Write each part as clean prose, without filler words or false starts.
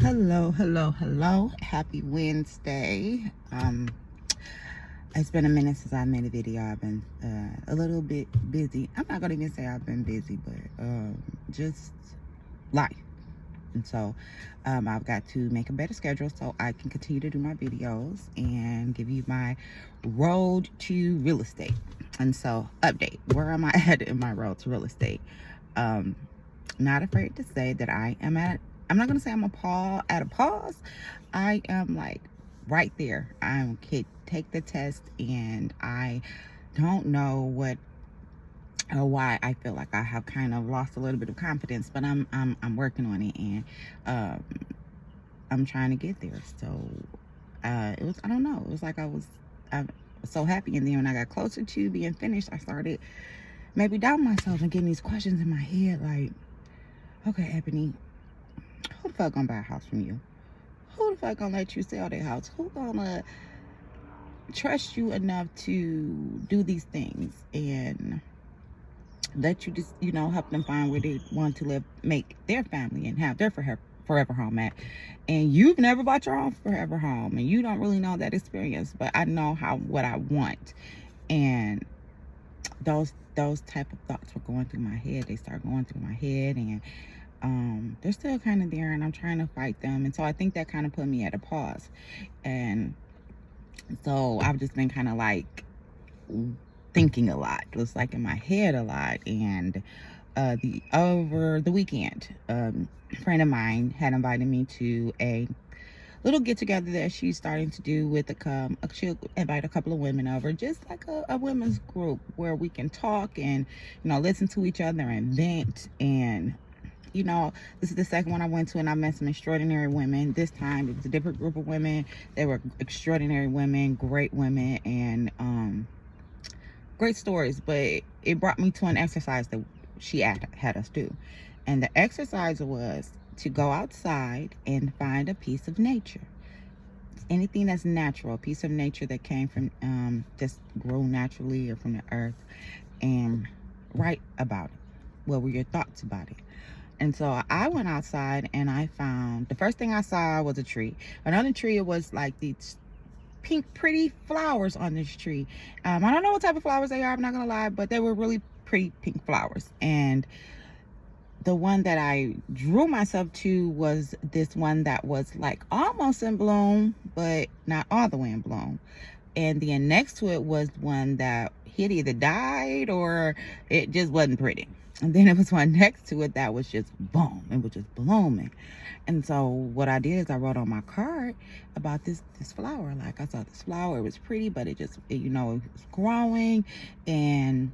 Hello. Happy Wednesday. It's been a minute since I made a video. I've been a little bit busy. I'm not gonna even say I've been busy, but just life. And so I've got to make a better schedule so I can continue to do my videos and give you my road to real estate. And so, update, where am I at in my road to real estate? Not afraid to say that I'm not gonna say I'm at a pause. I am like right there. I could take the test, and I don't know what or why I feel like I have kind of lost a little bit of confidence, but I'm working on it, and um, I'm trying to get there. So it was, I don't know, it was like I was so happy, and then when I got closer to being finished, I started maybe doubting myself and getting these questions in my head like, okay, Ebony, who the fuck gonna buy a house from you? Who the fuck gonna let you sell their house? Who gonna trust you enough to do these things and let you just, help them find where they want to live, make their family, and have their forever home at? And you've never bought your own forever home, and you don't really know that experience, but I know what I want. And those type of thoughts were going through my head. They start going through my head, and they're still kind of there, and I'm trying to fight them. And so I think that kind of put me at a pause. And so I've just been kind of like thinking a lot. It was like in my head a lot. And over the weekend, a friend of mine had invited me to a little get together that she's starting to do with she'll invite a couple of women over, just like a women's group where we can talk and listen to each other and vent. And this is the second one I went to, and I met some extraordinary women. This time it was a different group of women. They were extraordinary women, great women, and great stories. But it brought me to an exercise that she had us do. And the exercise was to go outside and find a piece of nature. Anything that's natural, a piece of nature that came from just grow naturally or from the earth, and write about it. What were your thoughts about it? And so I went outside, and I found, the first thing I saw was a tree. Another tree, it was like these pink, pretty flowers on this tree. I don't know what type of flowers they are, I'm not gonna lie, but they were really pretty pink flowers. And the one that I drew myself to was this one that was like almost in bloom, but not all the way in bloom. And then next to it was one that had either died or it just wasn't pretty. And then it was one next to it that was just boom, it was just blooming. And so what I did is I wrote on my card about this flower. Like, I saw this flower, it was pretty, but it was growing, and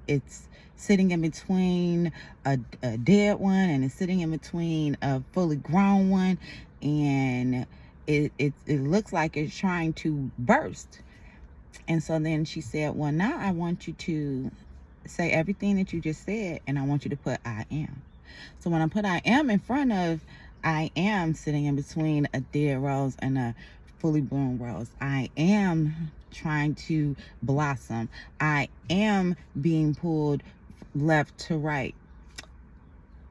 it's sitting in between a dead one, and it's sitting in between a fully grown one, and it looks like it's trying to burst. And so then she said, well, now I want you to say everything that you just said, and I want you to put I am. So when I put I am in front of I am sitting in between a dead rose and a fully blown rose, I am trying to blossom, I am being pulled left to right,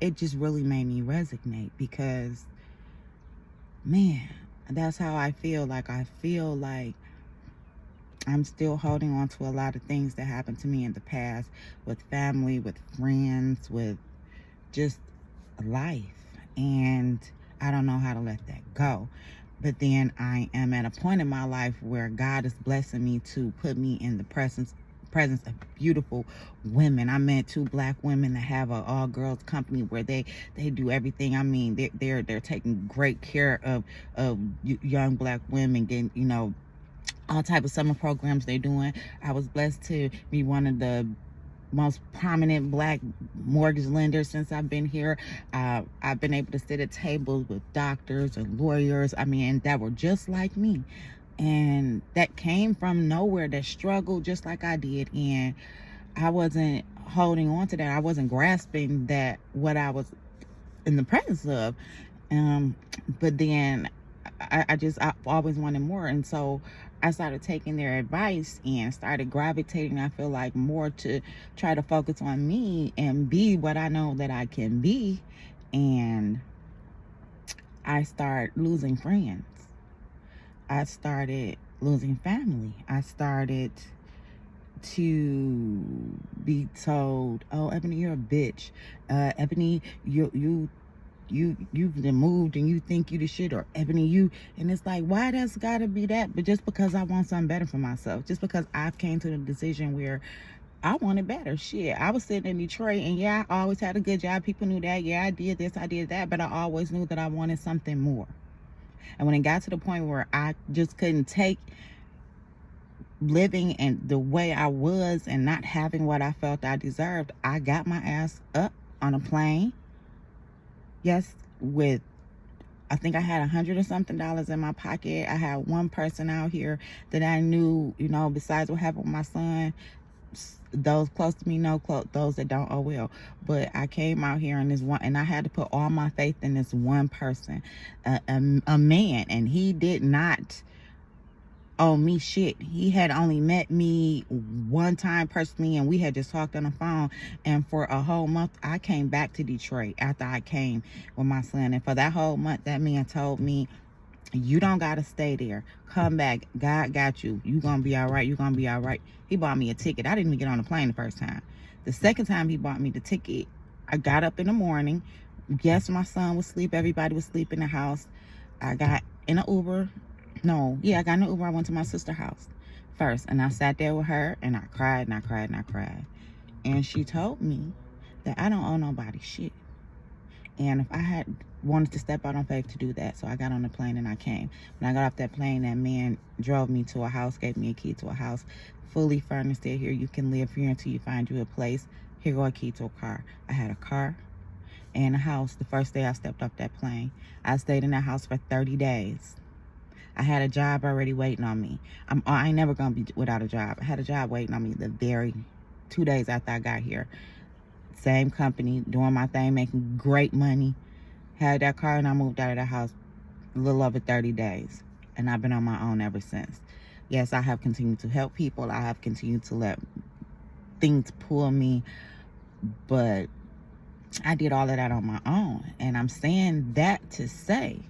it just really made me resonate, because man, that's how I feel. Like, I feel like I'm still holding on to a lot of things that happened to me in the past, with family, with friends, with just life. And I don't know how to let that go. But then I am at a point in my life where God is blessing me to put me in the presence of beautiful women. I met 2 Black women that have a all girls company where they do everything. I mean, they're taking great care of young Black women, getting all type of summer programs they're doing. I was blessed to be one of the most prominent Black mortgage lenders since I've been here. I've been able to sit at tables with doctors and lawyers, that were just like me, and that came from nowhere, that struggled just like I did. And I wasn't holding on to that. I wasn't grasping that, what I was in the presence of. But then I always wanted more. And so I started taking their advice and started gravitating, I feel like, more to try to focus on me and be what I know that I can be. And I started losing friends. I started losing family. I started to be told, "Oh, Ebony, you're a bitch. Ebony, you've been moved and you think you the shit," or Ebony, you. And it's like, why does gotta be that? But just because I want something better for myself, just because I've came to the decision where I wanted better. Shit, I was sitting in Detroit, and yeah, I always had a good job. People knew that. Yeah, I did this, I did that, but I always knew that I wanted something more. And when it got to the point where I just couldn't take living and the way I was and not having what I felt I deserved, I got my ass up on a plane. Yes, with, I think I had $100 or something in my pocket. I had one person out here that I knew, you know, besides what happened with my son. Those close to me know, those that don't, oh well. But I came out here and this one, and I had to put all my faith in this one person, a man, and he did not owe me shit. He had only met me one time personally, and we had just talked on the phone. And for a whole month, I came back to Detroit after I came with my son. And for that whole month, that man told me, "You don't gotta stay there. Come back. God got you. You gonna be all right. You gonna be all right." He bought me a ticket. I didn't even get on the plane the first time. The second time he bought me the ticket, I got up in the morning. Yes, my son was asleep. Everybody was asleep in the house. I got in an Uber. No, yeah, I got in an Uber. I went to my sister's house first, and I sat there with her, and I cried, and I cried, and I cried. And she told me that I don't owe nobody shit. And if I had wanted to step out on faith to do that, so I got on the plane and I came. When I got off that plane, that man drove me to a house, gave me a key to a house, fully furnished. There, here you can live here until you find you a place. Here go a key to a car. I had a car and a house the first day I stepped off that plane. I stayed in that house for 30 days. I had a job already waiting on me. I ain't never gonna be without a job. I had a job waiting on me the very 2 days after I got here. Same company, doing my thing, making great money. Had that car, and I moved out of the house a little over 30 days. And I've been on my own ever since. Yes, I have continued to help people. I have continued to let things pull me. But I did all of that on my own. And I'm saying that to say,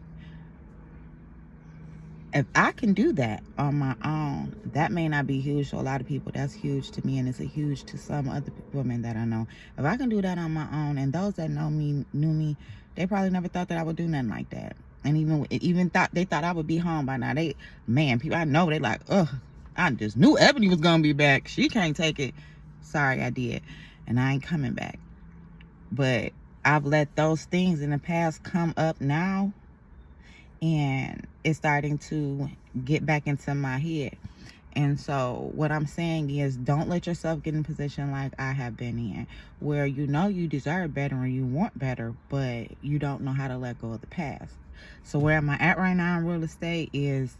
if I can do that on my own, that may not be huge to a lot of people. That's huge to me, and it's a huge to some other women that I know. If I can do that on my own, and those that knew me, they probably never thought that I would do nothing like that. And even thought I would be home by now. People I know, they like, ugh, I just knew Ebony was gonna be back. She can't take it. Sorry, I did, and I ain't coming back. But I've let those things in the past come up now, and it's starting to get back into my head. And so what I'm saying is, don't let yourself get in a position like I have been in, where you know you deserve better and you want better, but you don't know how to let go of the past. So where am I at right now in real estate is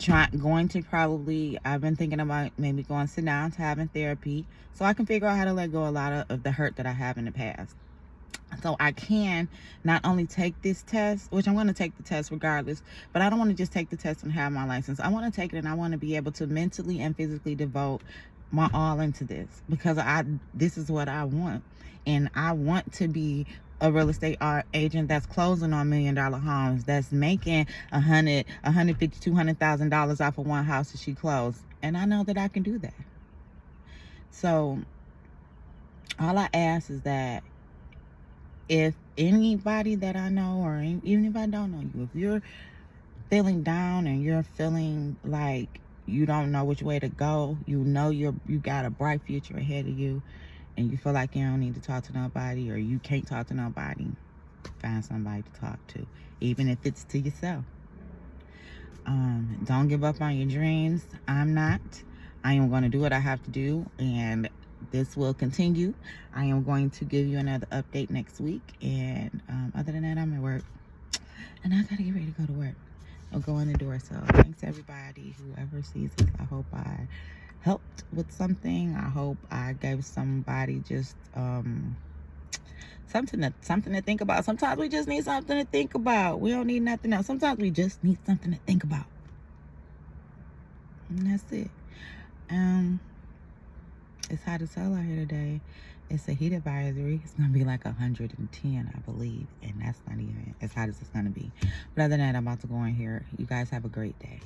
I've been thinking about maybe going sit down to having therapy so I can figure out how to let go a lot of the hurt that I have in the past. So I can not only take this test, which I'm going to take the test regardless, but I don't want to just take the test and have my license. I want to take it, and I want to be able to mentally and physically devote my all into this, because this is what I want. And I want to be a real estate agent that's closing on $1 million homes, that's making $150,000, $200,000 off of one house that she closed. And I know that I can do that. So all I ask is that if anybody that I know, or even if I don't know you, if you're feeling down and you're feeling like you don't know which way to go, you know you got a bright future ahead of you, and you feel like you don't need to talk to nobody, or you can't talk to nobody, find somebody to talk to, even if it's to yourself. Don't give up on your dreams. I'm not. I am going to do what I have to do, and this will continue. I am going to give you another update next week, and other than that, I'm at work, and I gotta get ready to go to work. I'll go in the door. So thanks everybody, whoever sees this. I hope I helped with something. I hope I gave somebody just something to think about. Sometimes we just need something to think about. We don't need nothing else. Sometimes we just need something to think about, and that's it. It's hot as hell out here today. It's a heat advisory. It's gonna be like 110, I believe, and that's not even as hot as it's gonna be. But other than that, I'm about to go in here. You guys have a great day.